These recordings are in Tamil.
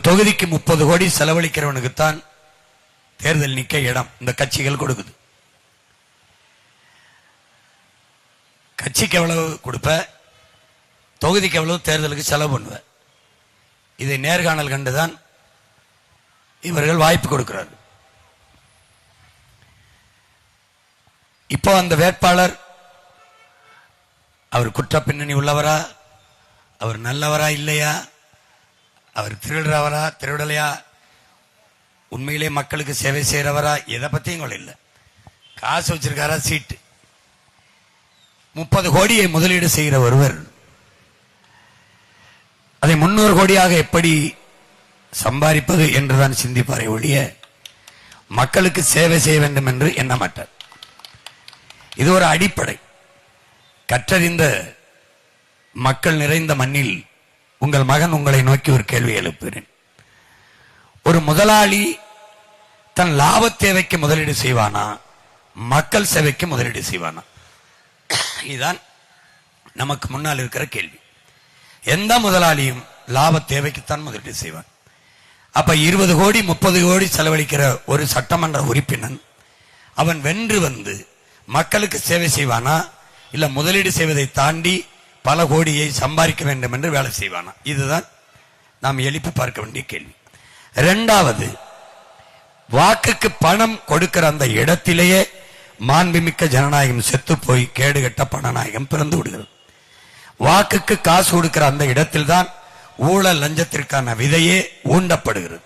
தொகுதிக்கு 30 கோடி செலவழிக்கிறவனுக்குத்தான் தேர்தல் நிக்க இடம் இந்த கட்சிகள் கொடுக்குது. கட்சிக்கு எவ்வளவு கொடுப்ப, தொகுதிக்கு எவ்வளவு தேர்தலுக்கு செலவு பண்ணுவ. இதை நேர்காணல் கண்டுதான் இவர்கள் வாய்ப்பு கொடுக்கிறார்கள். இப்போ அந்த வேட்பாளர் அவர் குற்ற பின்னணி உள்ளவரா, அவர் நல்லவரா இல்லையா, அவர் திருடுறவரா திருடலையா, உண்மையிலே மக்களுக்கு சேவை செய்யறவரா, எதை பத்தியும் கூட இல்லை. காசு வச்சிருக்காரா, சீட்டு. 30 கோடியை முதலீடு செய்கிற ஒருவர் அதை 300 கோடியாக எப்படி சம்பாதிப்பது என்றுதான் சிந்திப்பாரை ஒழிய மக்களுக்கு சேவை செய்ய வேண்டும் என்று எண்ண மாட்டார். இது ஒரு அடிப்படை. கற்றறிந்த மக்கள் நிறைந்த மண்ணில் உங்கள் மகன் உங்களை நோக்கி ஒரு கேள்வி எழுப்புகிறேன். ஒரு முதலாளி தன் லாப தேவைக்கு முதலீடு செய்வானா, மக்கள் சேவைக்கு முதலீடு செய்வானா? இதுதான் நமக்கு முன்னால் இருக்கிற கேள்வி. எந்த முதலாளியும் லாப தேவைக்குத்தான் முதலீடு செய்வான். அப்ப 20 கோடி 30 கோடி செலவழிக்கிற ஒரு சட்டமன்ற உறுப்பினன் அவன் வென்று வந்து மக்களுக்கு சேவை செய்வானா, இல்ல முதலீடு செய்வதை தாண்டி பல கோடியை சம்பாதிக்க வேண்டும் என்று வேலை செய்வானா? இதுதான் நாம் எழுப்பி பார்க்க வேண்டிய கேள்வி. இரண்டாவது, வாக்குக்கு பணம் கொடுக்கிற அந்த இடத்திலேயே மாண்புமிக்க ஜனநாயகம் செத்து போய் கேடுகட்ட பணநாயகம் பிறந்து விடுகிறது. வாக்குக்கு காசு கொடுக்கிற அந்த இடத்தில் தான் ஊழல் லஞ்சத்திற்கான விதையே ஊண்டப்படுகிறது.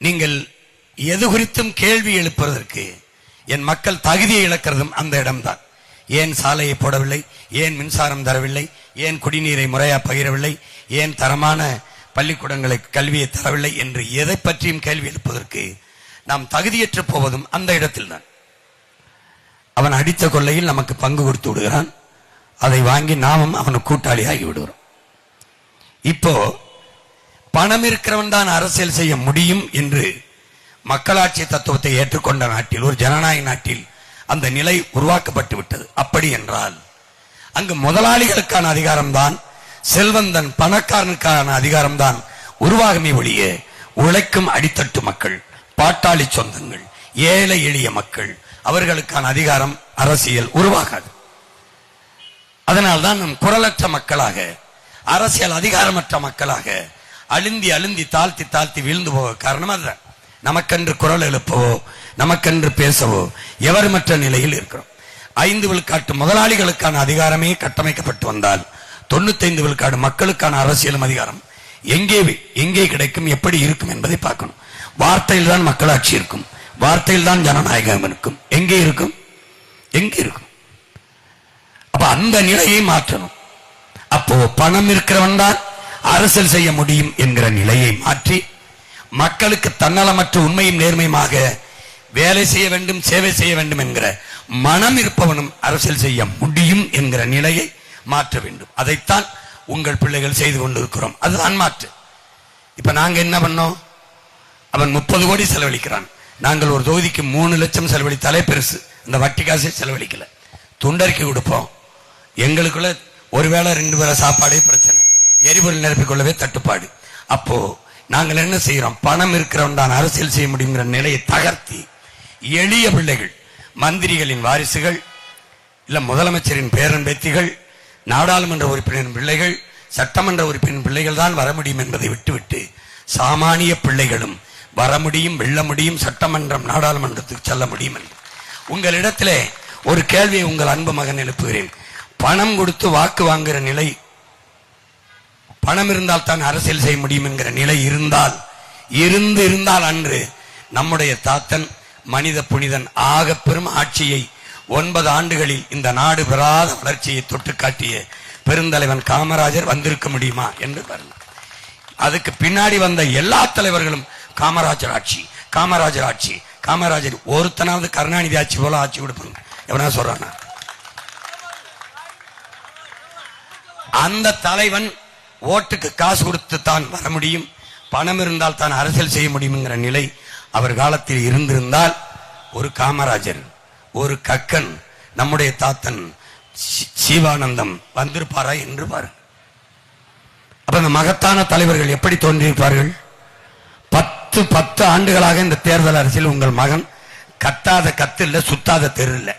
நீங்கள் எது குறித்தும் கேள்வி எழுப்புவதற்கு என் மக்கள் தகுதியை இழக்கிறதும் அந்த இடம்தான். ஏன் சாலையை போடவில்லை, ஏன் மின்சாரம் தரவில்லை, ஏன் குடிநீரை முறையா பகிரவில்லை, ஏன் தரமான பள்ளிக்கூடங்களை கல்வியை தரவில்லை என்று எதை பற்றியும் கேள்வி எழுப்பதற்கு நாம் தகுதியற்று போவதும் அந்த இடத்தில் தான். அவன் அடித்த கொள்ளையில் நமக்கு பங்கு கொடுத்து விடுகிறான். அதை வாங்கி நாமும் அவனுக்கு கூட்டாளி ஆகி விடுகிறோம். இப்போ பணம் இருக்கிறவன் தான் அரசியல் செய்ய முடியும் என்று மக்களாட்சி தத்துவத்தை ஏற்றுக்கொண்ட நாட்டில், ஒரு ஜனநாயக நாட்டில் அந்த நிலை உருவாக்கப்பட்டு விட்டது. அப்படி என்றால் அங்கு முதலாளிகளுக்கான அதிகாரம்தான், செல்வந்தன் பணக்காரனுக்கான அதிகாரம்தான் உருவாகுமே ஒழிய உழைக்கும் அடித்தட்டு மக்கள், பாட்டாளி சொந்தங்கள், ஏழை எளிய மக்கள் அவர்களுக்கான அதிகாரம் அரசியல் உருவாகாது. அதனால்தான் நம் குரலற்ற மக்களாக, அரசியல் அதிகாரமற்ற மக்களாக அழுந்தி அழுந்தி தாழ்த்தி தாழ்த்தி வீழ்ந்து போக காரணம் அதுதான். நமக்கென்று குரல் எழுப்பவோ நமக்கென்று பேசவோ எவருமற்ற நிலையில் இருக்கிறோம். 5 விழுக்காட்டு முதலாளிகளுக்கான அதிகாரமே கட்டமைக்கப்பட்டு வந்தால் 95 விழுக்காடு மக்களுக்கான அரசியலும் அதிகாரம் எங்கே கிடைக்கும், எப்படி இருக்கும் என்பதை பார்க்கணும். வார்த்தையில் தான் மக்களாட்சி இருக்கும், வார்த்தையில் தான் ஜனநாயகம் இருக்கும். எங்கே இருக்கும்? அப்ப அந்த நிலையை மாற்றணும். அப்போ பணம் இருக்கிறவன் தான் அரசியல் செய்ய முடியும் என்கிற நிலையை மாற்றி மக்களுக்கு தன்னலமற்ற உண்மையும் நேர்மையுமாக வேலை செய்ய வேண்டும், சேவை செய்ய வேண்டும் என்கிற மனம் இருப்பவனும் அரசியல் செய்ய முடியும் என்கிற நிலையை மாற்ற வேண்டும். அதைத்தான் உங்கள் பிள்ளைகள் செய்து கொண்டிருக்கிறோம். அதுதான் மாற்று. இப்ப நாங்க என்ன பண்ணோம்? அவன் 30 கோடி செலவழிக்கிறான். நாங்கள் ஒரு தொகுதிக்கு 3 லட்சம் செலவழித்தாலே பெருசு. இந்த வட்டி காசை செலவழிக்கல. துண்டறிக்கை கொடுப்போம். எங்களுக்குள்ள ஒருவேளை 2 பேரை சாப்பாடே பிரச்சனை, எரிபொருள் நிரப்பிக் கொள்ளவே தட்டுப்பாடு. அப்போ நாங்கள் என்ன செய்யறோம்? பணம் இருக்கிறவன் தான் அரசியல் செய்ய முடியுங்கிற நிலையை தகர்த்தி எளிய பிள்ளைகள், மந்திரிகளின் வாரிசுகள், இல்ல முதலமைச்சரின் பேரன் பேத்திகள், நாடாளுமன்ற உறுப்பினரின் பிள்ளைகள், சட்டமன்ற உறுப்பினரின் பிள்ளைகள் தான் வர முடியும் என்பதை விட்டுவிட்டு சாமானிய பிள்ளைகளும் வர முடியும், வெல்ல முடியும், சட்டமன்றம் நாடாளுமன்றத்துக்கு செல்ல முடியும் என்று உங்களிடத்திலே ஒரு கேள்வியை உங்கள் அன்பு மகன் எழுப்புகிறேன். பணம் கொடுத்து வாக்கு வாங்குகிற நிலை, பணம் இருந்தால் தான் அரசியல் செய்ய முடியும் என்கிற நிலை இருந்தால் அன்று நம்முடைய தாத்தன் மனித புனிதன் ஆக பெரும் ஆட்சியை 9 ஆண்டுகளில் இந்த நாடு பெறாத வளர்ச்சியை தொட்டு காட்டிய பெருந்தலைவன் காமராஜர் வந்திருக்க முடியுமா என்று பாருங்கள். அதுக்கு பின்னாடி வந்த எல்லா தலைவர்களும் காமராஜர் ஆட்சி. காமராஜர் ஒருத்தனாவது கருணாநிதி ஆட்சி போல ஆட்சி கொடுப்பாங்க எவனா சொல்றானா? அந்த தலைவன் ஓட்டுக்கு காசு கொடுத்து தான் வர முடியும், பணம் இருந்தால் தான் அரசியல் செய்ய முடியுங்கிற நிலை அவர் காலத்தில் இருந்திருந்தால் ஒரு காமராஜர், ஒரு கக்கன், நம்முடைய தாத்தன் சிவானந்தம் வந்திருப்பாரா என்று பாருங்க. அப்ப இந்த மகத்தான தலைவர்கள் எப்படி தோன்றியிருப்பார்கள்? 10 ஆண்டுகளாக இந்த தேர்தல் அரசியல் உங்கள் மகன் கத்தாத கத்து இல்ல, சுத்தாத தெரு இல்ல,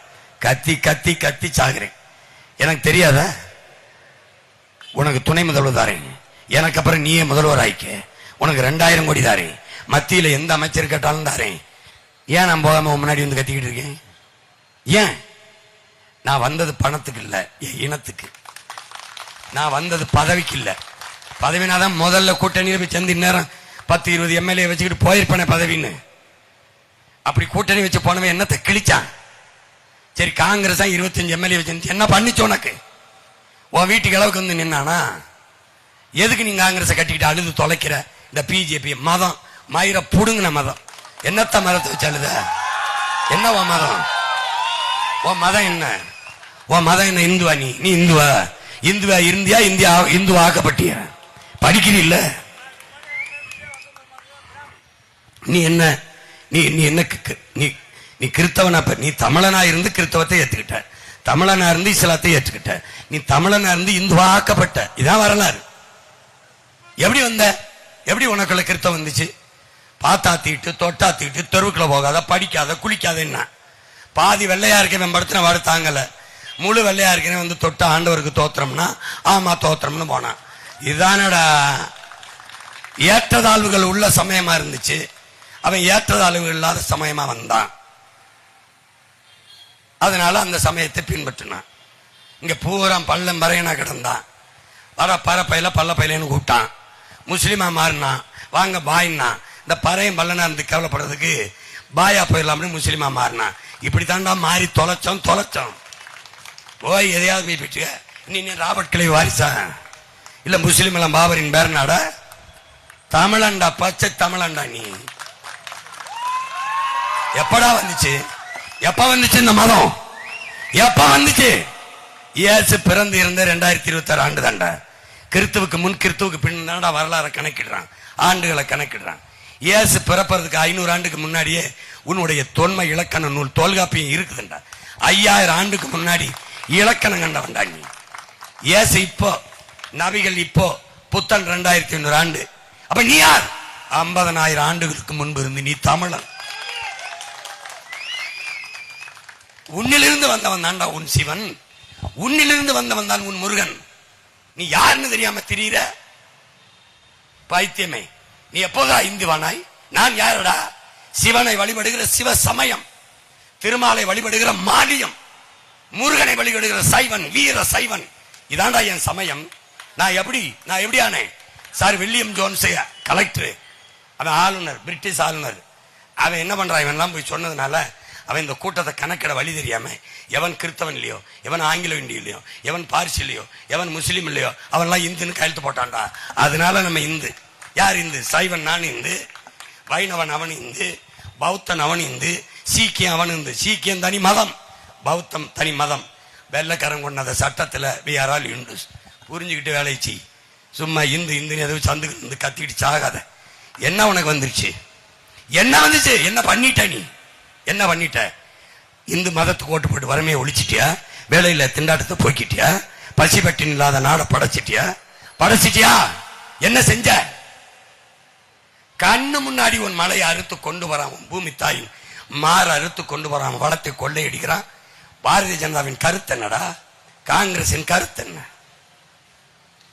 கத்தி கத்தி கத்தி சாகிறேன். எனக்கு தெரியாத உனக்கு துணை முதல்வர் தாரேன், எனக்கு அப்புறம் நீயே முதல்வர் ஆயிக்க, உனக்கு 2000 கோடி தாரேன், மத்தியில எந்த அமைச்சர் கேட்டாலும் தாரேன். ஏன் நான் போகாம முன்னாடி வந்து கத்திக்கிட்டு இருக்கேன்? ஏன்? நான் வந்தது பணத்துக்கு இல்ல, என் இனத்துக்கு. நான் வந்தது பதவிக்கு இல்ல. பதவினாதான் முதல்ல கூட்டணியில் போய் சேர்ந்து நேரம் 10-20 எம்எல்ஏ வச்சுக்கிட்டு போயிருப்பேன் பதவின்னு. அப்படி கூட்டணி வச்சு போனவன் என்னத்தை கிழிச்சான்? சரி, காங்கிரஸ் 25 எம்எல்ஏ வச்சு என்ன பண்ணிச்சு உனக்கு? உன் வீட்டுக்கு அளவுக்கு வந்து நின்னானா? எதுக்கு நீங்க காங்கிரஸை கட்டிக்கிட்டு அழுது தொலைக்கிற? இந்த பிஜேபி மதம் மயிர புடுங்கின மதம். என்னத்த மதத்தை வச்சு அழுத? என்ன உன் மதம்? உன் மதம் என்ன? உன் மதம் என்ன? இந்துவா? நீ இந்துவா? இந்துவா இருந்தியா? இந்துவா ஆக்கப்பட்டியா? படிக்கிறீல்ல? நீ என்ன? நீ என்ன? நீ கிறிஸ்தவனா? நீ தமிழனா இருந்து கிறிஸ்தவத்தை ஏத்துக்கிட்ட, தமிழனா இருந்து இஸ்லாத்தை ஏற்றுக்கிட்ட, நீ தமிழனா இருந்து இந்துவா ஆக்கப்பட்ட. இதான் வரலாறு. எப்படி வந்த? எப்படி உனக்குள்ள கிறிஸ்தவம் வந்துச்சு? பாத்தாத்திட்டு தொட்டாத்திட்டு தெருவுக்குள்ள போகாத, படிக்காத, குளிக்காத. என்ன பாதி வெள்ளையா இருக்கவன் படுத்தின வாடு தாங்கல, முழு வெள்ளையா இருக்கவன் வந்து தொட்ட ஆண்டவருக்கு தோத்திரம்னா ஆமா தோத்திரம்னு போனான். இதுதானடா ஏற்றதாழ்வுகள் உள்ள சமயமா இருந்துச்சு. அவன் ஏற்றதாழ்வுகள் இல்லாத சமயமா வந்தான். அதனால அந்த சமயத்தை பின்பற்றினான். இங்க பூரா பள்ளம் பறையனா கிடந்தான். வர பரப்பையில பல்ல பையிலன்னு கூப்பிட்டான். முஸ்லிமா மாறினான். வாங்க பாயின்னா. இந்த பறையும் பல்லனா இருந்து கேவலப்படுறதுக்கு பாயா போயிடலாம்னு முஸ்லிமா மாறினான். இப்படி தாண்டா மாறி தொலைச்சோம். போய் எதையாவது போய் போயிட்டு நீ ராபர்ட் கிளை வாரிசா இல்ல முஸ்லிம் எல்லாம் பாபரின் பேரனாடா? தமிழண்டா, பச்சை தமிழண்டா. நீ எப்படா வந்துச்சு? எப்ப வந்துச்சு இந்த மதம்? எப்ப வந்துச்சு? இயேசு பிறந்து இருந்த 2026 ஆண்டு தாண்டா. கிறிஸ்துவுக்கு முன் கிறிஸ்துவுக்கு பின் தாண்டா வரலாறு கணக்கிடுறான், ஆண்டுகளை கணக்கிடுறான். இயேசு பிறப்பறதுக்கு 500 ஆண்டுக்கு முன்னாடியே உன்னுடைய தொன்மை இலக்கண நூல் தொல்காப்பியம் இருக்குதுண்டா. 5000 ஆண்டுக்கு முன்னாடி இலக்கணம் கண்டவன்டா நீ. இயேசு இப்போ, நபிகள் இப்போ, புத்தன் 2500 ஆண்டு. அப்ப நீ யார்? 50,000 ஆண்டுகளுக்கு முன்பு இருந்து நீ தமிழன். உன்னிலிருந்து வந்தவன் தான்டா உன் சிவன். உன்னிலிருந்து வந்தவன் தான் உன் முருகன். நீ யாருன்னு தெரியாம திரியிற பைத்தியமே. நீ எப்போதா இந்துவானாய்? நான் யாரடா? சிவனை வழிபடுகிற சிவ சமயம், திருமாலை வழிபடுகிற மாலியம், முருகனை வழிபடுகிற சைவன், வீர சைவன். இதாண்டா என் சமயம். நான் எப்படி ஆனேன்? சார் வில்லியம் ஜோன்ஸ் கலெக்டர், அவன் ஆளுநர், பிரிட்டிஷ் ஆளுநர். அவன் என்ன பண்றான்? இவன் எல்லாம் போய் சொன்னதுனால அவன் இந்த கூட்டத்தை கணக்கிட வழி தெரியாம எவன் கிறிஸ்தவன் இல்லையோ, எவன் ஆங்கிலோ இந்திய இல்லையோ, எவன் பார்சி இல்லையோ, எவன் முஸ்லீம் இல்லையோ அவன்லாம் இந்துன்னு கையெழுத்து போட்டான்டா. அதனால நம்ம இந்து. யார் இந்து? சைவன் நான் இந்து, வைணவன் அவன் இந்து, பௌத்தன் அவன் இந்து, சீக்கியம் அவன் இந்து. சீக்கியம் தனி மதம், பௌத்தம் தனி மதம். வெள்ளக்காரன் கொண்ட சட்டத்துல we are all Hindus. புரிஞ்சுக்கிட்டு வேலை செய். சும்மா இந்து எதுவும் சந்துக்கு இருந்து கத்திட்டு சாகாத. என்ன உனக்கு வந்துருச்சு? என்ன வந்துச்சு? என்ன பண்ணிட்ட நீ? என்ன பண்ணிட்ட? இந்து மதத்துக்கு ஓட்டு போட்டு வறுமையை ஒழிச்சிட்டியா? வேலையில திண்டாட்டத்தை போய்கிட்டியா? பசிபட்டின் இல்லாத நாடை படைச்சிட்டியா? என்ன செஞ்ச? கண்ணு முன்னாடி உன் மலையை அறுத்து கொண்டு வரான், பூமி தாயின் மாற அறுத்து கொண்டு வரான், வளத்தை கொள்ளையடிக்கிறான். பாரதிய ஜனதாவின் கருத்து என்னடா? காங்கிரசின் கருத்து என்ன?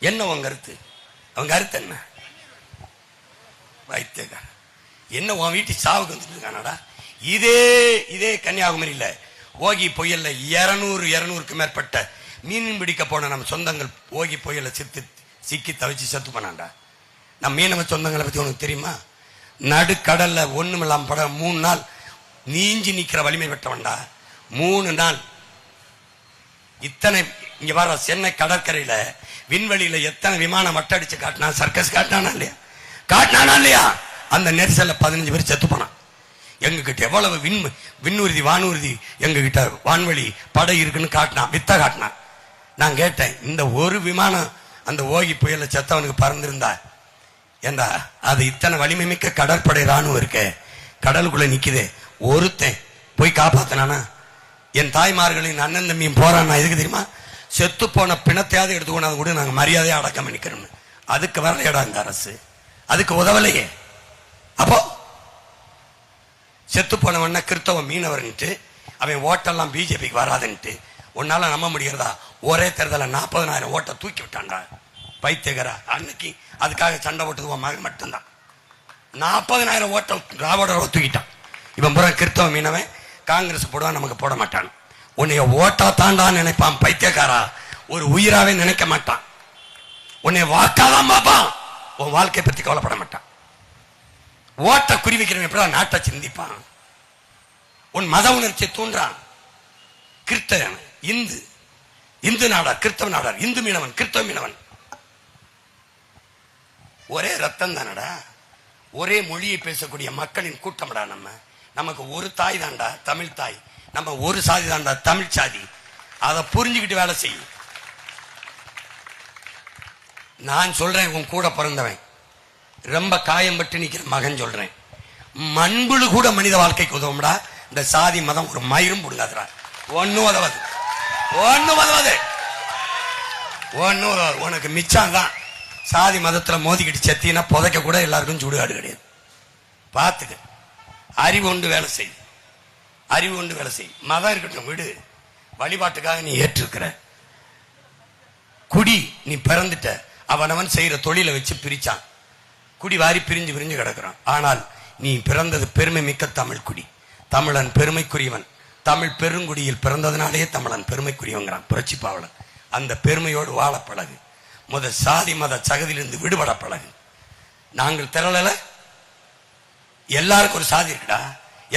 என்ன உன் கருத்து? அவன் கருத்து என்ன? வைத்தியக்கார என்ன உன் வீட்டு சாவுக்கு வந்துட்டு இருக்கானடா? இதே கன்னியாகுமரியில ஓகி புயல்ல 200க்கு மேற்பட்ட மீன் பிடிக்க போன நம்ம சொந்தங்கள் ஓகி புயல்ல சிக்கி தவிச்சு செத்து பண்ணாண்டா. நம்ம மீனவ சொந்தங்களை பத்தி உனக்கு தெரியுமா? நடுக்கடல்ல ஒண்ணுமில்லாம பட 3 நாள் நீஞ்சி நிக்கிற வலிமை பெற்றவன்டா. 3 நாள். இத்தனை இங்க வர சென்னை கடற்கரையில விண்வெளியில எத்தனை விமானம் வட்டடிச்சு காட்டினா, சர்க்கஸ் காட்டினானா இல்லையா? அந்த நெரிசல்ல 15 பேர் செத்து போனான். எங்க கிட்ட எவ்வளவு விண்ணுறுதி வானூர்தி எங்க கிட்ட வான்வெளி படை இருக்குன்னு காட்டினான், வித்த காட்டினான். நான் கேட்டேன், இந்த ஒரு விமானம் அந்த ஓகி புயல செத்தவனுக்கு பறந்திருந்தா ஏண்டா அது இத்தனை வலிமை மிக்க கடற்படை ராணுவம் இருக்க கடலுக்குள்ள நிக்குதே, ஒருத்தன் போய் காப்பாத்தினானா? என் தாய்மார்களின் அண்ணன் தம்பியும் போறான். எதுக்கு தெரியுமா? செத்து போன பிணத்தையாவது எடுத்துக்கொண்டு கூட நாங்க மரியாதையா அடக்கம் பண்ணிக்கிறோம். அதுக்கு வரலையடா இந்த அரசு, அதுக்கு உதவலையே. அப்போ செத்து போனவன கிறிஸ்தவ மீனவர்ன்ட்டு அவன் ஓட்டெல்லாம் பிஜேபிக்கு வராதுன்ட்டு உன்னால நம்ப முடிகிறதா? ஒரே தேர்தலில் 40,000 ஓட்டை தூக்கி விட்டான்டா பைத்தியகரா. அன்னைக்கு அதுக்காக சண்டை போட்டது உன் மகன் மட்டும்தான். 40,000 ஓட்டை ராவோட தூக்கிட்டான். இவன் பூரா கிறிஸ்தவ மீனவன், காங்கிரஸ் போடுவான், நமக்கு போட மாட்டான். உன்னைய ஓட்டா தாண்டான்னு நினைப்பான் பைத்தியக்காரா, ஒரு உயிராவே நினைக்க மாட்டான். உன்னை வாக்காதான் பார்ப்பான், உன் வாழ்க்கையை பத்தி கவலைப்பட மாட்டான். ஓட்ட குறி வைக்கிறவன் எப்படா நாட்டை சிந்திப்பான்? உன் மத உணர்ச்சியை தூண்டான். கிறிஸ்தவன் இந்து நாடா, கிறிஸ்தவ நாடா, இந்து மீனவன், கிறிஸ்தவ மீனவன் ஒரே ரத்தம் தானடா, ஒரே மொழியை பேசக்கூடிய மக்களின் கூட்டம்டா. நமக்கு ஒரு தாய் தாண்டா, தமிழ் தாய். நம்ம ஒரு சாதி தாண்டா, தமிழ் சாதி. அதை புரிஞ்சுக்கிட்டு வேலை செய்யும். நான் சொல்றேன், உன் கூட பிறந்தவன், ரொம்ப காயம்பட்டு நிக்கிற மகன் சொல்றேன், மண்புழு கூட மனித வாழ்க்கைக்கு உதவும்டா. இந்த சாதி மதம் ஒரு மயிரும் புடுங்காதுடா. ஒன்னும் உதவாது, ஒன்னும் உதவாது, ஒன்னும் உதவாது. உனக்கு மிச்சம் தான். சாதி மதத்துல மோதிக்கிட்டு செத்தினா புதைக்க கூட எல்லாருக்கும் சுடுகாடு கிடையாது. பார்த்துக்க. அறிவு கொண்டு வேலை செய், அறிவு கொண்டு வேலை செய். மதம் இருக்கட்டும் விடு, வழிபாட்டுக்காக நீ ஏற்றிருக்கிற. குடி நீ பிறந்துட்ட, அவனவன் செய்யற தொழிலை வச்சு பிரிச்சான். குடி வாரி பிரிஞ்சு பிரிஞ்சு கிடக்கிறான். ஆனால் நீ பிறந்தது பெருமை மிக்க தமிழ் குடி. தமிழன் பெருமைக்குரியவன். தமிழ் பெருங்குடியில் பிறந்ததுனாலே தமிழன் பெருமைக்குரியவங்கிறான் புரட்சி பாவலன். அந்த பெருமையோடு வாழ பழகு. முத சாதி மத சகதியிலிருந்து விடுபட பழகு. நாங்கள் திரளல, எல்லாருக்கும் ஒரு சாதி இருக்குடா,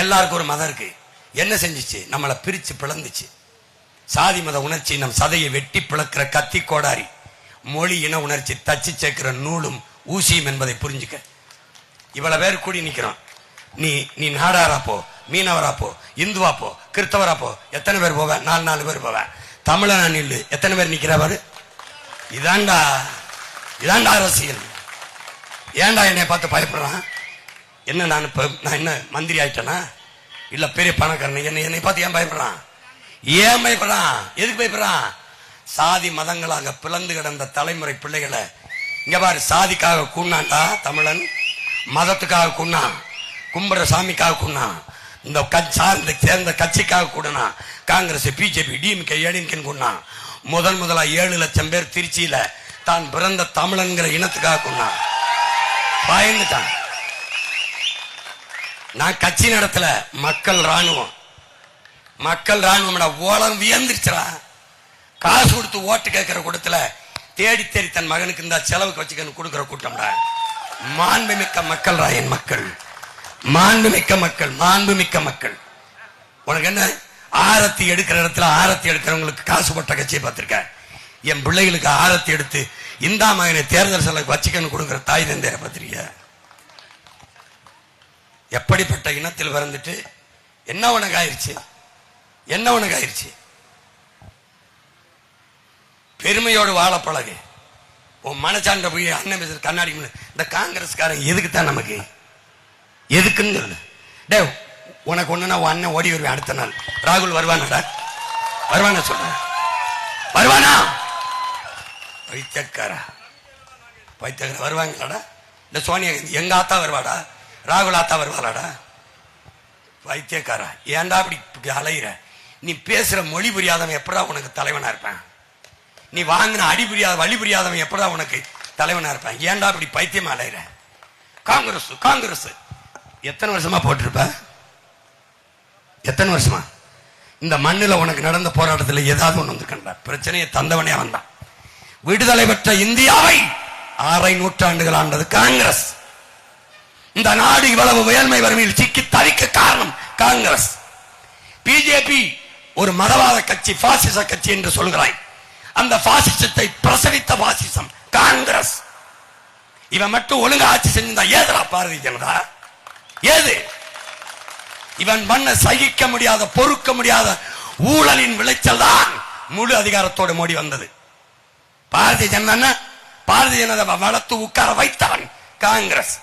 எல்லாருக்கும் ஒரு மதம் இருக்கு. என்ன செஞ்சிச்சு? நம்மளை பிரிச்சு பிளந்துச்சு. சாதி மத உணர்ச்சி நம் சதையை வெட்டி பிளக்கிற கத்தி கோடாரி, மொழி இன உணர்ச்சி தச்சு சேர்க்கிற நூலும் ஊசியும் என்பதை புரிஞ்சுக்க. இவ்வளவு பேர் கூடி நிக்கிறோம். நீ நாடாரா போ, மீனவரா போ, இந்துவா போ, கிறிஸ்தவரா போ, எத்தனை பேர் போவ? 4 பேர் போவ. தமிழனா நில்லு, எத்தனை பேர் நிக்கிறவர்? இதாண்டா அரசியல். ஏன்டா என்னை பார்த்து பயப்படுறான்? என்ன நான் என்ன மந்திரி ஆயிட்டேனா? இல்ல பெரிய பணக்காரன் என்னை பார்த்து ஏன் பயப்படுறான்? ஏன் பயப்படுறான்? எதுக்கு பயப்படுறான்? சாதி மதங்களாக பிளந்து கிடந்த தலைமுறை பிள்ளைகளை இங்க பாரு, சாதிக்காக கூண்ணாண்டா தமிழன், மதத்துக்காக கூண்ணா, கும்பிட சாமிக்காக கூண்ணா, இந்த சேர்ந்த கட்சிக்காக கூடனா, காங்கிரஸ், பிஜேபி, டிஎம்கே, ஏடிஎம்கேன்னு கூண்ணா. முதலா 7 லட்சம் பேர் திருச்சியில தான் பிறந்த தமிழன்கிற இனத்துக்காக கூண்ணா. பயந்துட்டான். நான் கட்சி நடத்தல, மக்கள் ராணுவம். மக்கள் ராணுவம் ஓலம் வியந்துருச்சுரா. காசு கொடுத்து ஓட்டு கேட்கிற கூட்டத்துல தேடி தேடி தன் மகனுக்கு இந்த செலவுக்கு வச்சுக்கன்னு கொடுக்கிற கூட்டம்டா. மாண்புமிக்க மக்கள் ராயன் மக்கள், மாண்புமிக்க மக்கள், மாண்புமிக்க மக்கள். உனக்கு என்ன? ஆரத்தி எடுக்கிற இடத்துல ஆரத்தி எடுக்கிறவங்களுக்கு காசு போட்ட கட்சியை பார்த்திருக்க. என் பிள்ளைகளுக்கு ஆரத்தி எடுத்து இந்தா மகனை தேர்தல் செலவுக்கு வச்சுக்கன்னு கொடுக்கிற தாய் தந்தையரை பார்த்திருக்க. எப்படிப்பட்ட இனத்தில் பிறந்துட்டு என்ன உனக்கு ஆயிடுச்சு? என்ன உனக்கு ஆயிடுச்சு? பெருமையோடு வாழ பழகு. உன் மனச்சான்ற போய் அண்ணன் கண்ணாடி இந்த காங்கிரஸ்காரன் எதுக்குத்தான் நமக்கு? எதுக்குன்னு சொல்லு. டே, உனக்கு ஒண்ணுன்னா உன் அண்ணன் ஓடி வருவேன் அடுத்த நாள். ராகுல் வருவானடா? வருவானா சொல்ற? வருவானா? பைத்தியக்காரா, பைத்தியக்கார வருவாங்களாடா? இந்த சோனியா எங்க ஆத்தா வருவாடா? ராகுல் ஆத்தா வருவாளாடா? பைத்தியக்காரா, ஏன்டா அப்படி அலையிற? நீ பேசுற மொழி புரியாதவன் எப்படா உனக்கு தலைவனா இருப்பேன்? நீ வாங்கின அடி புரியாத வழி புரியாதவன் எப்படா உனக்கு தலைவனா இருப்பேன்? ஏன்டா அப்படி பைத்தியமா அலையிற? காங்கிரஸ் காங்கிரஸ் எத்தனை வருஷமா போட்டிருப்ப? எத்தனை வருஷமா? இந்த மண்ணில் உனக்கு நடந்த போராட்டத்தில் ஏதாவது ஒன்று வந்துருக்கா? பிரச்சனையை தந்தவனே வந்தான். விடுதலை பெற்ற இந்தியாவை 6 நூற்றாண்டுகள் ஆண்டது காங்கிரஸ். இந்த நாடு இவ்வளவு ஏழ்மை வறுமையில் சிக்கி தவிக்க காரணம் காங்கிரஸ். பிஜேபி ஒரு மதவாத கட்சி, பாசிச கட்சி என்று சொல்கிறாய். அந்த பாசிசத்தை பிரசவித்த பாசிசம் காங்கிரஸ். இவன் மட்டும் ஒழுங்கா ஆட்சி செஞ்சிருந்தா ஏதா பாரதிய ஜனதா? ஏது? இவன் பண்ண சகிக்க முடியாத, பொறுக்க முடியாத ஊழலின் விளைச்சல் தான் முழு அதிகாரத்தோடு மோடி வந்தது. பாரதிய ஜனதா வளர்த்து உட்கார வைத்தவன் காங்கிரஸ்.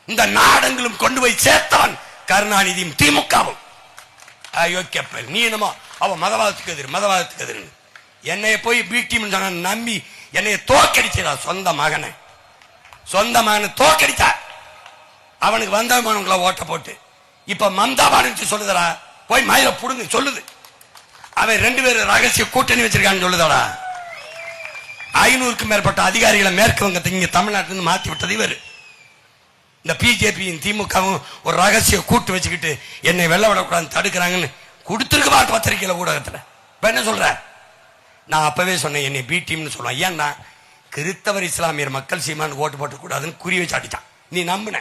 இந்த நாடெங்கிலும் கொண்டு போய் சேர்த்தவன் கருணாநிதியும் திமுகவும். நீ என்னமோ அவன் மதவாதத்துக்கு எதிர், மதவாதத்துக்கு எதிர். என்னைய போய் பி டீம் நம்பி என்னைய தோக்கடிச்சா சொந்த மகனை. சொந்த மகனை தோக்கடித்தார். அவனுக்கு வந்தவனுக்குள்ள ஓட்ட போட்டு இப்ப மம்தா பானர்ஜி சொல்லுதடா, போய் மயில புடுங்க சொல்லுது. அவன் 2 பேரும் ரகசிய கூட்டணி வச்சிருக்கான்னு சொல்லுதடா. 500க்கும் மேற்பட்ட அதிகாரிகளை மேற்கு வங்கத்தை இங்க தமிழ்நாட்டிலிருந்து மாத்தி விட்டது இவர். இந்த பிஜேபியும் திமுகவும் ஒரு ரகசிய கூட்டு வச்சுக்கிட்டு என்னை வெள்ள விடக்கூடாது தடுக்கிறாங்கன்னு கொடுத்துருக்கு பாட்டு பத்திரிகையில ஊடகத்துல. இப்ப என்ன சொல்ற? நான் அப்பவே சொன்னேன் என்னை பி டீம்னு சொல்லுவேன். ஏன்னா கிறிஸ்தவர் இஸ்லாமியர் மக்கள் சீமான் ஓட்டு போட்டு கூடாதுன்னு குறி வச்சு அடிச்சான். நீ நம்பின,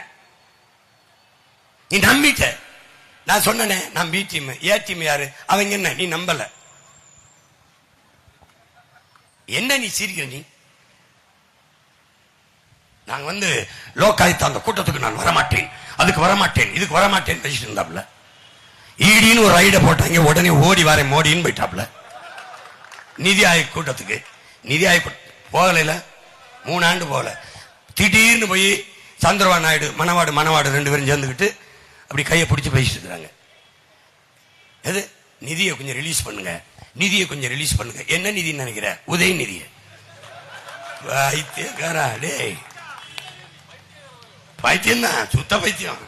நீ நம்பிட்ட. நான் சொன்னேனே நான் பி டீம், ஏ டீம் யாரு அவங்க என்ன நீ நம்பல. என்ன நீ சிரிக்கிற? நீ நாங்க லோகாயுக்தா அந்த கூட்டத்துக்கு நான் வரமாட்டேன், அதுக்கு வரமாட்டேன், இதுக்கு வரமாட்டேன் பேசிட்டு இருந்தாப்ல. ஈடின்னு ஒரு ரைட போட்டாங்க, உடனே ஓடி வரேன் மோடின்னு போயிட்டாப்ல. நிதி ஆயோக் கூட்டத்துக்கு நிதி ஆயோக் போகல, 3 ஆண்டு போகல. திடீர்னு போய் சந்திரபாபு நாயுடு மணவாடு 2 பேரும் சேர்ந்துக்கிட்டு அப்படி கையை பிடிச்சி பேசிட்டு இருக்கிறாங்க. எது நிதியை கொஞ்சம் ரிலீஸ் பண்ணுங்க, நிதியை கொஞ்சம் ரிலீஸ் பண்ணுங்க. என்ன நிதின்னு நினைக்கிற? உதய நிதியை. டேய் பைத்தியம் தான், சுத்த பைத்தியம்.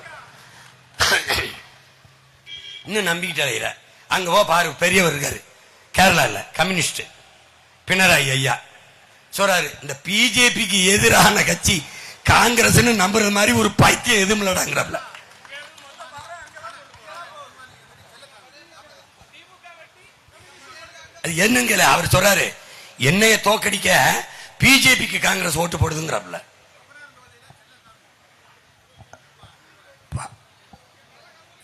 இன்னும் நம்பிக்கிட்டே அங்க போ பாரு, பெரியவர் இருக்காரு கேரளால கம்யூனிஸ்ட் பினராயி ஐயா சொல்றாரு, இந்த பிஜேபிக்கு எதிரான கட்சி காங்கிரஸ் நம்புறது மாதிரி ஒரு பைத்தியம் எதுவும் இல்லடாங்கிறப்பல. அது என்னங்க அவர் சொல்றாரு, என்னைய தோக்கடிக்க பிஜேபிக்கு காங்கிரஸ் ஓட்டு போடுதுங்கிறப்பல.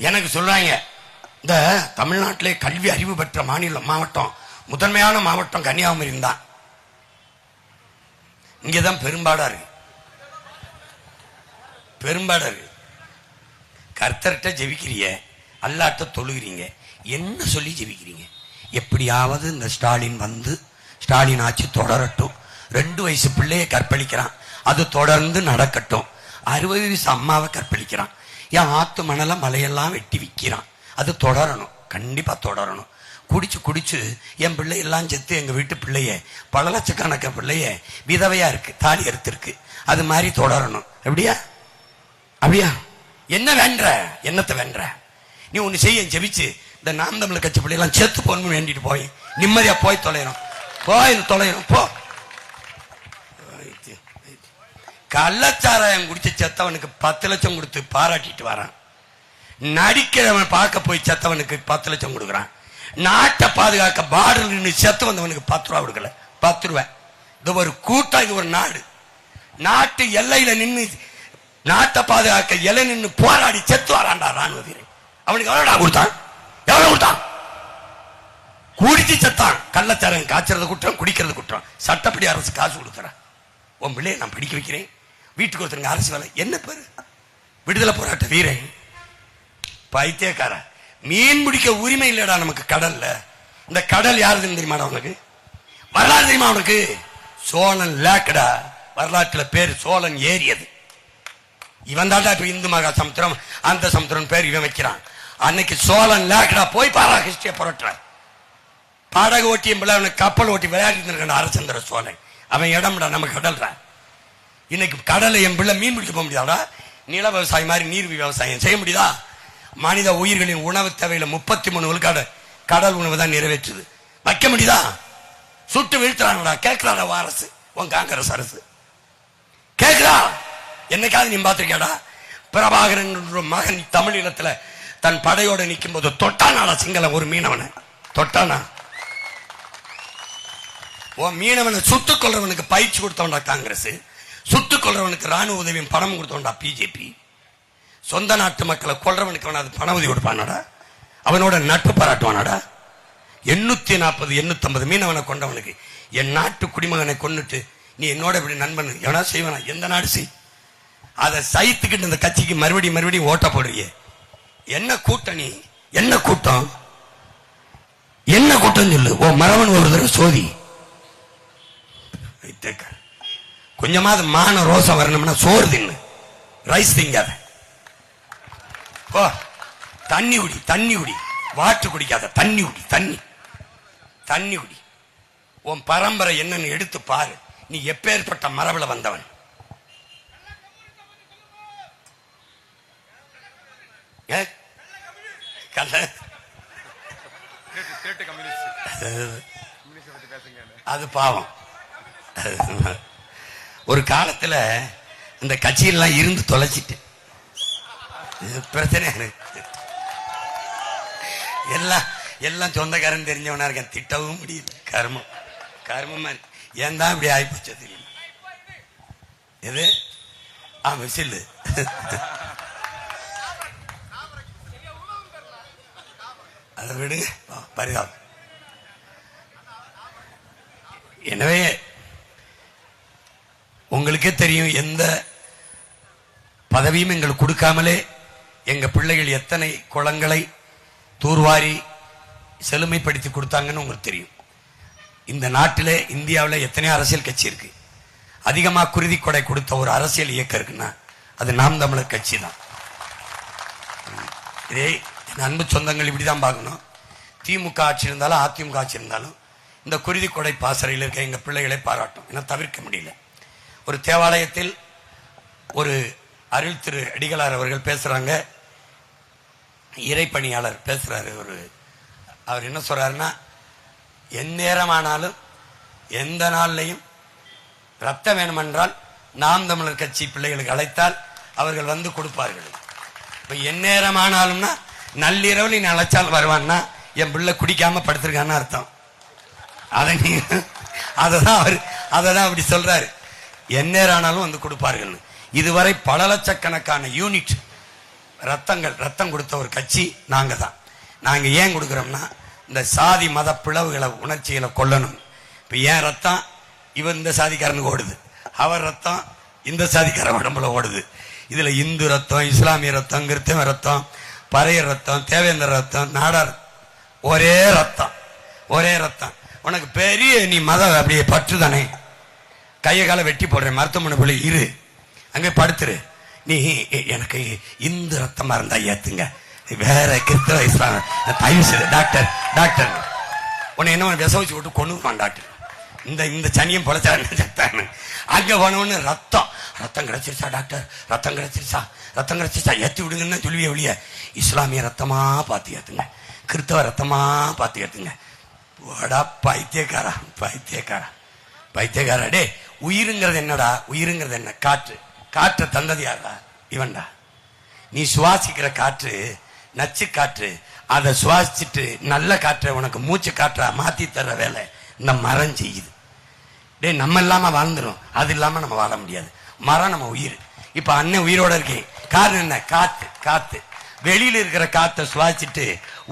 எனக்கு சொல்றாங்க இந்த தமிழ்நாட்டிலே கல்வி அறிவு பெற்ற மாவட்டம் முதன்மையான மாவட்டம் கன்னியாகுமரி தான். இங்கதான் பெரும்பாடா இருக்கு. கர்த்தர்கிட்ட ஜெபிக்கிறீங்க, அல்லாட்ட தொழுகிறீங்க, என்ன சொல்லி ஜெபிக்கிறீங்க? எப்படியாவது இந்த ஸ்டாலின் ஆட்சி தொடரட்டும். 2 வயசு பிள்ளைய கற்பழிக்கிறான், அது தொடர்ந்து நடக்கட்டும். 60 வயசு அம்மாவை கற்பழிக்கிறான், என் ஆத்து மணல மலையெல்லாம் வெட்டி விற்கிறான், அது தொடரணும், கண்டிப்பா தொடரணும். குடிச்சு என் பிள்ளை எல்லாம் செத்து எங்க வீட்டு பிள்ளைய பல லட்சக்கணக்க பிள்ளைய விதவையா இருக்கு, தாலி அறுத்திருக்கு, அது மாதிரி தொடரணும். அப்படியா என்ன வேண்ட? என்னத்தை வேண்ட? நீ ஒண்ணு செய்ய, ஜெபிச்சு இந்த நாம் தமிழர் கட்சி பிள்ளை எல்லாம் செத்து போகணும்னு வேண்டிட்டு போய் நிம்மதியா போய் தொலைறோம் போ. கள்ளச்சாராயம் குடிச்சு செத்தவனுக்கு 10 லட்சம் கொடுத்து பாராட்டிட்டு வரான். நடிக்கிறவன் பார்க்க போய் செத்தவனுக்கு 10 லட்சம் கொடுக்குறான். நாட்டை பாதுகாக்க பார்டர் நின்று செத்து வந்தவனுக்கு 10 ரூபா கொடுக்கல. 10 ரூபாய். இது ஒரு கூட்டம், இது ஒரு நாடு. நாட்டு எல்லையில நின்று நாட்டை பாதுகாக்க எல்லை நின்று போராடி செத்து வரான்டா ராணுவ வீரன். அவனுக்கு எவ்வளவு கொடுத்தான்? குடிச்சு செத்தான். கள்ளச்சாராயம் காய்ச்சறது குற்றம், குடிக்கிறது குற்றம். சட்டப்படி அரசு காசு கொடுக்குறான். உன் பிள்ளைய நான் படிக்க வைக்கிறேன், வீட்டுக்கு ஒருத்தருங்க அரசு வேலை. என்ன பேரு? விடுதலை போராட்ட வீரன். பைத்தியக்கார. மீன் பிடிக்க உரிமை இல்லடா நமக்கு கடல்ல. இந்த கடல் யாருதுன்னு தெரியுமாடா உனக்கு? வரலாறு தெரியுமா உனக்கு? சோழன் லேக்கடா. வரலாற்றுல பேரு சோழன் ஏரியது. இவன் தாண்டா இப்ப இந்து மகா சமுத்திரம் அந்த சமுத்திரம் பேர் இவன் வைக்கிறான். அன்னைக்கு சோழன் லேக்கடா. போய் பாரா ஹிஸ்டரிய புரட்டுற. படகு ஓட்டியும் அவனுக்கு கப்பல் ஓட்டி விளையாடிட்டு இருக்க அரசந்திர சோழன். அவன் இடம்டா நம்ம கடல்டா. இன்னைக்கு கடலை என் பிள்ளை மீன் பிடிக்க போக முடியாதா? நில விவசாயம் மாதிரி நீர் விவசாயம் செய்ய முடியுதா? மனித உயிர்களின் உணவு தேவையில 33 விழுக்காடு கடல் உணவு தான் நிறைவேற்றுது. வைக்க முடியுதா? சுட்டு வீழ்த்துறாங்கடா. கேட்கிறாடா அரசு, உன் காங்கிரஸ் அரசு கேட்கிறா? என்னைக்காவது நீ பார்த்திருக்கியாடா? பிரபாகரன் மகன் தமிழீழத்துல தன் படையோட நிற்கும் போது தொட்டானாடா சிங்கள ஒரு மீனவனை? தொட்டானா? மீனவனை சுட்டுக் கொள்றவனுக்கு பயிற்சி கொடுத்தவன்டா காங்கிரஸ். சுட்டுக் கொள்றவனுக்கு ராணுவ உதவியும் பணம் கொடுத்தவன்டா பிஜேபி. சொந்த நாட்டு மக்களை கொள்றவனுக்கு அவன் பண உதவி கொடுப்பானாடா? அவனோட நட்பு பாராட்டுவானாடா? 840 850 மீனவனை கொண்டவனுக்கு என் நாட்டு குடிமகனை கொண்டுட்டு நீ என்னோட இப்படி நண்பன் எவனா செய்வானா? எந்த நாடு செய். அதை சைத்துக்கிட்டு இந்த கட்சிக்கு மறுபடியும் ஓட்ட போடுறிய. என்ன கூட்டணி? என்ன கூட்டம் சொல்லு. ஓ மரவன் ஒரு தடவை சோதி. கொஞ்சமாவது மான ரோசம் வரணும்னா சோறு தின்னு, ரைஸ் திங்காத. தண்ணி குடி. வாட்டு குடிக்காத, தண்ணி குடி. உன் பரம்பரை என்னன்னு எடுத்து பாரு. நீ எப்பேற்பட்ட மரபுல வந்தவன்? அது பாவம். ஒரு காலத்துல இந்த கட்சியெல்லாம் இருந்து தொலைச்சிட்டு பிரச்சனை எல்லாம் எல்லாம் சொந்தக்காரன் தெரிஞ்சவனா இருக்கேன், திட்டவும் முடியல. கர்மம் கர்மமா இருக்கு. ஏன் தான் இப்படி ஆயிப்போச்சு தெரியும். எது விசில் அதை விடுங்க, பரிதாபம். எனவே உங்களுக்கே தெரியும், எந்த பதவியும் எங்களுக்கு கொடுக்காமலே எங்க பிள்ளைகள் எத்தனை குளங்களை தூர்வாரி செழுமைப்படுத்தி கொடுத்தாங்கன்னு உங்களுக்கு தெரியும். இந்த நாட்டிலே இந்தியாவில் எத்தனை அரசியல் கட்சி இருக்கு. அதிகமா குருதி கொடை கொடுத்த ஒரு அரசியல் இயக்கம் இருக்குன்னா அது நாம் தமிழர் கட்சி தான். இதே என் அன்பு சொந்தங்கள் இப்படிதான் பார்க்கணும். திமுக ஆட்சி இருந்தாலும் அதிமுக ஆட்சி இருந்தாலும் இந்த குருதி கொடை பாசறையில் இருக்க எங்க பிள்ளைகளை பாராட்டும். ஏன்னா தவிர்க்க முடியல. ஒரு தேவாலயத்தில் ஒரு அருள் திரு அடிகளார் அவர்கள் பேசுறாங்க, இறைப்பணியாளர் பேசுறாரு. அவர் என்ன சொல்றாருன்னா, எந்நேரமானாலும் எந்த நாள்லையும் ரத்தம் வேணுமென்றால் நாம் தமிழர் கட்சி பிள்ளைகளுக்கு அழைத்தால் அவர்கள் வந்து கொடுப்பார்கள். இப்ப எந்நேரமானாலும்னா நள்ளிரவு நீ அழைச்சால் வருவான்னா என் பிள்ளை குடிக்காம படுத்திருக்கான்னு அர்த்தம். அததான் அப்படி சொல்றாரு. எந்நேரம் ஆனாலும் வந்து கொடுப்பார்கள். இதுவரை பல லட்சக்கணக்கான யூனிட் ரத்தம் கொடுத்த ஒரு கட்சி நாங்க தான். நாங்க ஏன் கொடுக்கிறோம்னா, இந்த சாதி மத பிளவுகளை உணர்ச்சிகளை கொல்லணும். இப்ப ஏன் ரத்தம் இவர் இந்த சாதிக்காரனுக்கு ஓடுது, அவர் ரத்தம் இந்த சாதிக்கார உடம்புல ஓடுது. இதுல இந்து ரத்தம், இஸ்லாமிய ரத்தம், கிறிஸ்தவ ரத்தம், பறையர் ரத்தம், தேவேந்திர ரத்தம், நாடார், ஒரே ரத்தம் ஒரே ரத்தம். உனக்கு பெரிய நீ மதம் அப்படியே பற்று தானே, கையை காலை வெட்டி போடுறேன் மருத்துவமனை போல இரு, அங்கே படுத்துரு. நீ எனக்கு இந்து ரத்தமா இருந்தா ஏத்துங்க, வேற கிறிஸ்தவ இஸ்லாம் தயவு செய்து டாக்டர் உன்னை என்ன விச வச்சு விட்டு கொண்டுவான் டாக்டர். இந்த சனியம் பொழைச்சான்னு அங்க போனவொன்னு ரத்தம் கிடைச்சிருச்சா டாக்டர், ரத்தம் கிடைச்சிருச்சா ஏத்தி விடுங்கன்னு சொல்லுவிய ஒழிய இஸ்லாமிய ரத்தமா பார்த்து ஏத்துங்க, கிறிஸ்தவ ரத்தமா பார்த்து ஏத்துங்க. பைத்தியக்காரா டே. உயிருங்கிறது என்னடா? உயிருங்கிறது என்ன? காற்று தந்தது யாரா? இவன்டா. நீ சுவாசிக்கிற காற்று நச்சு காற்று, அதை சுவாசிச்சுட்டு நல்ல காற்றை உனக்கு மூச்சு காற்றா மாத்தி தர்ற வேலை இந்த மரம் செய்யுது. டே, நம்ம இல்லாம வாழ்ந்துடும், அது இல்லாம நம்ம வாழ முடியாது. மரம் நம்ம உயிர். இப்ப அண்ணன் உயிரோட இருக்கேன், காரணம் என்ன? காத்து. வெளியில இருக்கிற காத்தை சுவாசிச்சுட்டு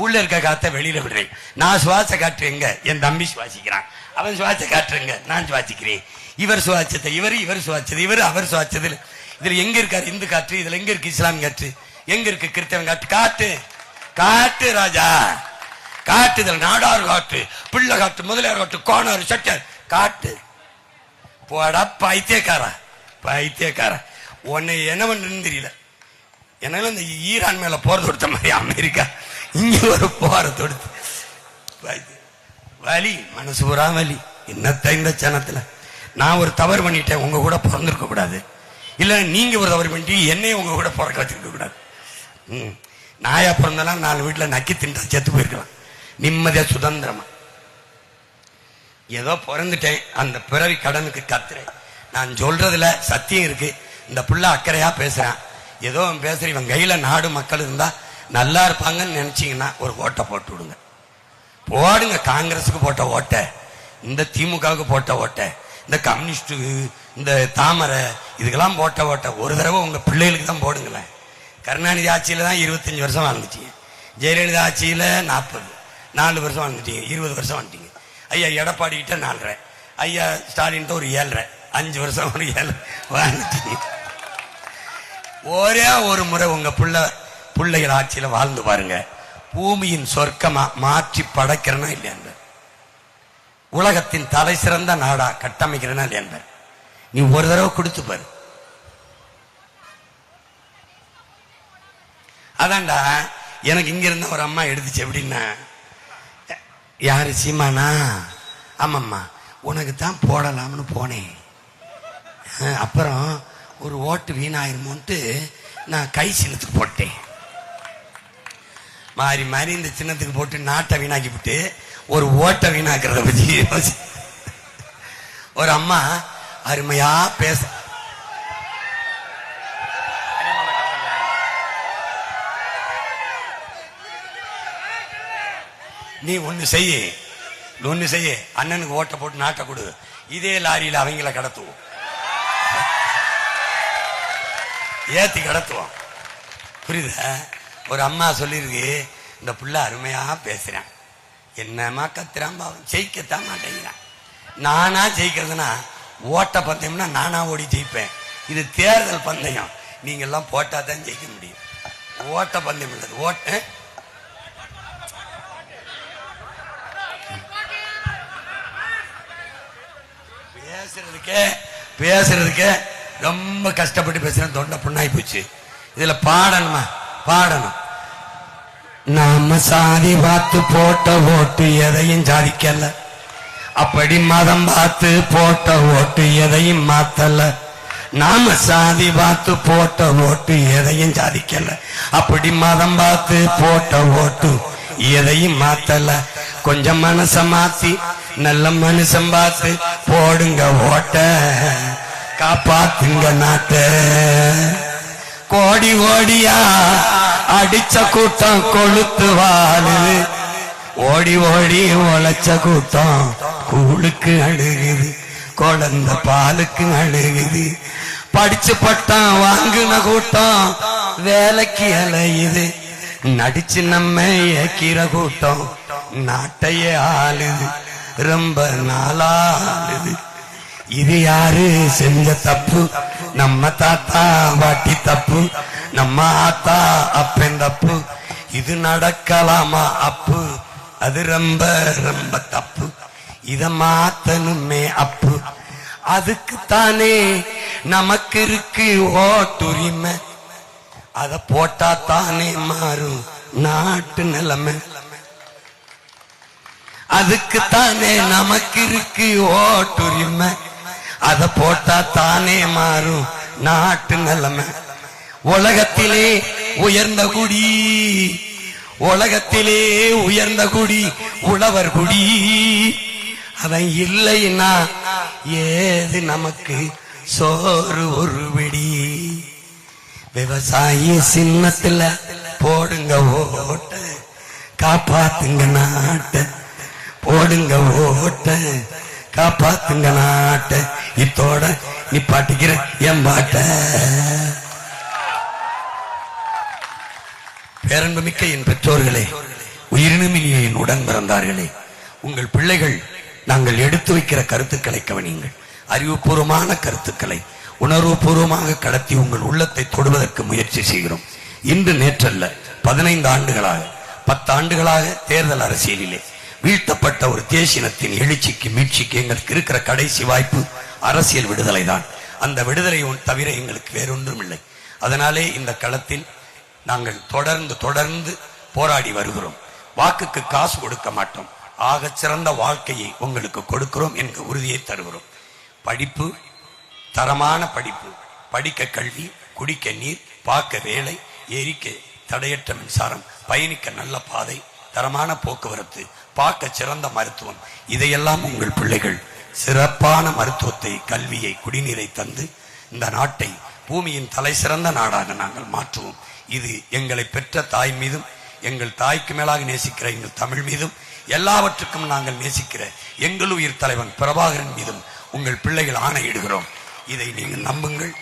உள்ள இருக்க காத்தை வெளியில விடுறேன். நான் சுவாச காற்று எங்க? என் தம்பி சுவாசிக்கிறான். அவன் சுவாச காற்றுங்க, நான் சுவாசிக்கிறேன். இவர் சுவாசத்தை இவர் சுவாச்சது இவர், அவர் சுவாச்சது. இதுல எங்க இருக்காரு இந்து காற்று? இதுல எங்க இருக்கு இஸ்லாம் காற்று? எங்க இருக்கு கிறிஸ்தவன் காற்று? காட்டு ராஜா காட்டு. இதுல நாடார் காற்று, பிள்ளை காற்று, முதலியார் காற்று, கோணாறு சட்டர் காட்டு. போடா பைத்தியக்காரா. உன்னை என்ன பண்றதுன்னு தெரியல. என்னால இந்த ஈரான் மேல போர் தொடுத்த மாதிரி அமெரிக்கா இங்க ஒரு போரை தொடுத்து வலி, மனசு பூரா வலி. என்னத்த இந்த சனத்துல நான் ஒரு தவறு பண்ணிட்டேன், உங்க கூட பிறந்திருக்க கூடாது. இல்ல நீங்க ஒரு தவறு பண்ணிட்டு என்னையும் உங்க கூட பிறக்க வச்சிருக்க கூடாது. நாயா பிறந்தெல்லாம் 4 வீட்டுல நக்கி தின்றா செத்து போயிருக்கலாம் நிம்மதியா சுதந்திரமா. ஏதோ பிறந்துட்டேன், அந்த பிறவி கடனுக்கு கத்துறேன். நான் சொல்றதுல சத்தியம் இருக்கு. இந்த புள்ள அக்கறையா பேசுறான், ஏதோ பேசுற இவன் கையில நாடு மக்கள் இருந்தா நல்லா இருப்பாங்கன்னு நினைச்சீங்கன்னா ஒரு ஓட்டை போட்டு விடுங்க. போடுங்க. காங்கிரஸுக்கு போட்ட ஓட்டை, இந்த திமுகவுக்கு போட்ட ஓட்டை, இந்த கம்யூனிஸ்டுக்கு, இந்த தாமரை, இதுக்கெல்லாம் போட்ட ஓட்டை ஒரு தடவை உங்க பிள்ளைகளுக்கு தான் போடுங்களேன். கருணாநிதி ஆட்சியில தான் 25 வருஷம் வாழ்ந்துட்டீங்க. ஜெயலலிதா ஆட்சியில 4 வருஷம் வாழ்ந்துட்டீங்க. 20 வருஷம் வந்துட்டீங்க. ஐயா எடப்பாடி கிட்ட 4.5, ஐயா ஸ்டாலின் 7.5, 5 வருஷம் ஒரு 7 வாழ்ந்துட்டீங்க. ஒரே ஒரு முறை உங்க பிள்ளைகள் ஆட்சியில வாழ்ந்து பாருங்க. பூமியின் சொர்க்கமா மாற்றி படைக்கிறனா இல்லையா? உலகத்தின் தலை சிறந்த நாடா கட்டமைக்கிறனா இல்லையா? நீ ஒரு தடவை கொடுத்து பாரு. அதான்டா எனக்கு இங்க இருந்த ஒரு அம்மா எடுத்துச்சு. எப்படின்னா, யாரு சீமானா? ஆமாம்மா, உனக்கு தான் போடலாம்னு போனேன். அப்புறம் ஒரு ஓட்டு வீணாயிருமோன்ட்டு நான் கை சின்னத்துக்கு போட்டேன். மாறி மாறி இந்த சின்னத்துக்கு போட்டு நாட்டை வீணாக்கி விட்டு ஒரு ஓட்டை வீணாக்குறத பத்தி ஒரு அம்மா அருமையா பேச, நீ ஒண்ணு செய்ய, அண்ணனுக்கு ஓட்டை போட்டு நாட்டை கொடு, இதே லாரியில அவங்கள கடத்துவோம், ஏத்தி கடத்துவோம். புரியுதா? ஒரு அம்மா சொல்லிருக்கு, இந்த புள்ள அருமையா பேசுறான், என்னமா கத்துறான் பாவம், ஜெயிக்கத்தான் மாட்டேங்கிறான். நானா ஜெயிக்கிறதுனா ஓட்ட பந்தயம்னா நானா ஓடி ஜெயிப்பேன். இது தேர்தல் பந்தயம், நீங்க எல்லாம் போட்டா தான் ஜெயிக்க முடியும். ஓட்ட பந்தயம் இல்லது, ஓட்ட பேசுறதுக்கே ரொம்ப கஷ்டப்பட்டு பேசுறேன், தொண்டை புண்ணாய் போச்சு. இதுல பாடணும். நாம சாதி பார்த்து போட்ட ஓட்டு எதையும் சாதிக்கல, அப்படி மதம் பார்த்து போட்ட ஓட்டு எதையும் மாத்தல. நாம சாதி பார்த்து போட்ட ஓட்டு எதையும் சாதிக்கல, அப்படி மதம் பார்த்து போட்ட ஓட்டு எதையும் மாத்தல. கொஞ்சம் மனச மாத்தி நல்ல மனுஷன் பார்த்து போடுங்க ஓட்ட, காப்பாத்துங்க நாட்ட. கோடி கோடியா அடிச்ச கூட்டம் கொளுத்து வாழுது, ஓடி ஓடி உழைச்ச கூட்டம் கூழுக்கு அழுகுது, குழந்தை பாலுக்கு அழுகுது. படிச்சு பட்டம் வாங்குன கூட்டம் வேலைக்கு அலையுது, நடிச்சு நம்ம ஏக்கிற கூட்டம் நாட்டையே ஆளுது, ரொம்ப நாளாளுது. இது யாரு செஞ்ச தப்பு? நம்ம தாத்தா பாட்டி தப்பு, நம்ம ஆத்தா அப்பன் தப்பு. இது நடக்கலாமா அப்பு? அது ரொம்ப ரொம்ப தப்பு. இத மாத்தனுமே அப்பு. அதுக்குத்தானே நமக்கு இருக்கு ஓட்டுரிமை, அத போட்டா தானே மாறும் நாட்டு நிலைமை. அதுக்குத்தானே நமக்கு இருக்கு ஓட்டுரிமை, அத போட்டா தானே மாறும் நாட்டு நிலைமை. உலகத்திலே உயர்ந்த குடி, உலகத்திலே உயர்ந்த குடி உழவர் குடி. அவன் இல்லைன்னா ஏது நமக்கு சோறு ஒரு விடி. விவசாயி சின்னத்துல போடுங்க ஓட்ட, காப்பாத்துங்க நாட்ட. போடுங்க ஓட்ட, காப்பாத்துங்க நாட்ட. இத்தோட நிப்பாட்டிக்கிற என் பாட்ட. பேரன்புமிக்க என் பெற்றோர்களே, உயிரினுமினிய என் உடன் பிறந்தார்களே, உங்கள் பிள்ளைகள் நாங்கள் எடுத்து வைக்கிற கருத்துக்களை கவனியுங்கள். அறிவுபூர்வமான கருத்துக்களை உணர்வுபூர்வமாக கடத்தி உங்கள் உள்ளத்தை தொடுவதற்கு முயற்சி செய்கிறோம். இன்று நேற்றல்ல, 15 ஆண்டுகளாக 10 ஆண்டுகளாக தேர்தல் அரசியலிலே வீழ்த்தப்பட்ட ஒரு தேசினத்தின் எழுச்சிக்கு மீட்சிக்கு எங்களுக்கு இருக்கிற கடைசி வாய்ப்பு அரசியல் விடுதலை தான். அந்த விடுதலை தவிர எங்களுக்கு வேறொன்றும் இல்லை. அதனாலே இந்த களத்தில் நாங்கள் தொடர்ந்து போராடி வருகிறோம். வாக்குக்கு காசு கொடுக்க மாட்டோம், ஆகச் சிறந்த வாழ்க்கையை உங்களுக்கு கொடுக்கிறோம் என்ற உறுதியை தருகிறோம். படிப்பு, தரமான படிப்பு, படிக்க கல்வி, குடிக்க நீர், பார்க்க வேலை, எரிக்க தடையற்ற மின்சாரம், பயணிக்க நல்ல பாதை, தரமான போக்குவரத்து, பார்க்க சிறந்த மருத்துவம், இதையெல்லாம் உங்கள் பிள்ளைகள் சிறப்பான மருத்துவத்தை, கல்வியை, குடிநீரை தந்து இந்த நாட்டை பூமியின் தலை சிறந்த நாடாக நாங்கள் மாற்றுவோம். இது எங்களை பெற்ற தாய் மீதும், எங்கள் தாய்க்கு மேலாக நேசிக்கிற எங்கள் தமிழ் மீதும், எல்லாவற்றுக்கும் நாங்கள் நேசிக்கிற எங்கள் உயிர் தலைவன் பிரபாகரன் மீதும் உங்கள் பிள்ளைகள் ஆணையிடுகிறோம். இதை நீங்கள் நம்புங்கள்.